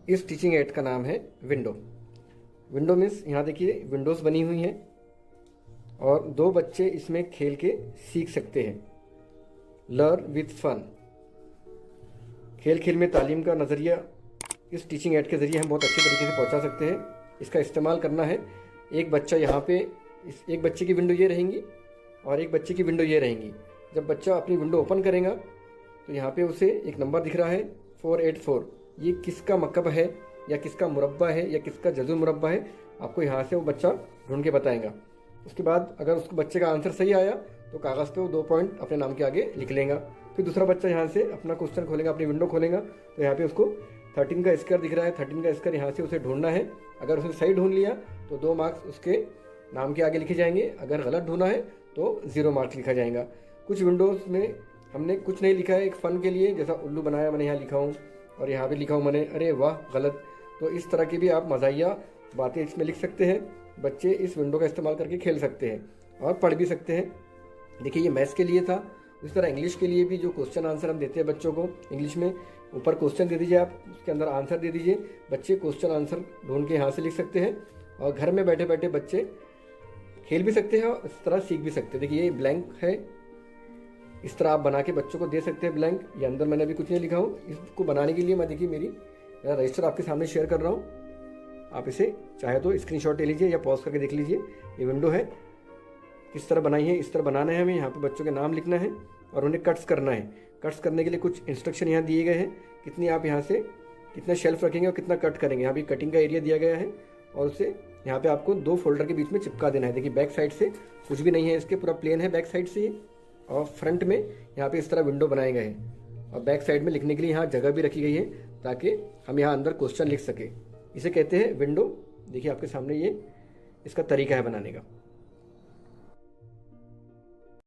इस teaching add का नाम है विंडो। विंडो मीन्स यहाँ देखिए विंडोज़ बनी हुई हैं और दो बच्चे इसमें खेल के सीख सकते हैं। लर्न विथ फन, खेल खेल में तालीम का नज़रिया इस टीचिंग एड के ज़रिए हम बहुत अच्छे तरीके से पहुँचा सकते हैं। इसका इस्तेमाल करना है। एक बच्चा यहाँ पे, एक बच्चे की विंडो ये रहेंगी और एक बच्चे की विंडो ये रहेंगी। जब बच्चा अपनी विंडो ओपन करेगा तो यहाँ पे उसे एक नंबर दिख रहा है 484। ये किसका मकब है या किसका मुरब्बा है या किसका जज़ुल मुरब्बा है, आपको यहाँ से वो बच्चा ढूंढ के बताएगा। उसके बाद अगर उसको बच्चे का आंसर सही आया तो कागज़ पे वो 2 पॉइंट अपने नाम के आगे लिख लेगा। फिर दूसरा बच्चा यहाँ से अपना क्वेश्चन खोलेगा, अपनी विंडो खोलेगा तो यहाँ पे उसको 13 का स्क्वायर दिख रहा है। 13 का स्क्वायर यहाँ से उसे ढूंढना है। अगर उसने सही ढूंढ लिया तो 2 मार्क्स उसके नाम के आगे लिखे जाएंगे। अगर गलत ढूंढा है तो 0 मार्क्स लिखा जाएगा। कुछ विंडोज़ में हमने कुछ नहीं लिखा है एक फ़न के लिए, जैसा उल्लू बनाया मैंने यहाँ लिखा हूँ और यहाँ भी लिखा हूँ मैंने, अरे वाह गलत। तो इस तरह की भी आप मज़ाहिया बातें इसमें लिख सकते हैं। बच्चे इस विंडो का इस्तेमाल करके खेल सकते हैं और पढ़ भी सकते हैं। देखिए ये मैथ्स के लिए था। इस तरह इंग्लिश के लिए भी जो क्वेश्चन आंसर हम देते हैं बच्चों को, इंग्लिश में ऊपर क्वेश्चन दे दीजिए, आप उसके अंदर आंसर दे दीजिए। बच्चे क्वेश्चन आंसर ढूंढ के यहाँ से लिख सकते हैं और घर में बैठे बैठे बच्चे खेल भी सकते हैं और इस तरह सीख भी सकते हैं। देखिए ये ब्लैंक है, इस तरह आप बना के बच्चों को दे सकते हैं ब्लैंक। ये अंदर मैंने अभी कुछ नहीं लिखा हूँ। इसको बनाने के लिए मैं देखिए मेरा रजिस्टर आपके सामने शेयर कर रहा हूँ। आप इसे चाहे तो स्क्रीनशॉट ले लीजिए या पॉज करके देख लीजिए। ये विंडो है, किस तरह बनाई है, इस तरह बनाना है हमें। यहाँ पे बच्चों के नाम लिखना है और उन्हें कट्स करना है। कट्स करने के लिए कुछ इंस्ट्रक्शन यहाँ दिए गए हैं, कितनी आप यहाँ से कितना शेल्फ रखेंगे और कितना कट करेंगे। यहाँ पे कटिंग का एरिया दिया गया है और उसे यहाँ पे आपको 2 फोल्डर के बीच में चिपका देना है। देखिए बैक साइड से कुछ भी नहीं है, इसके पूरा प्लेन है बैक साइड से। और फ्रंट में यहाँ पे इस तरह विंडो बनाए गए हैं और बैक साइड में लिखने के लिए यहाँ जगह भी रखी गई है ताकि हम यहाँ अंदर क्वेश्चन लिख सके। इसे कहते हैं विंडो। देखिए आपके सामने ये इसका तरीका है बनाने का।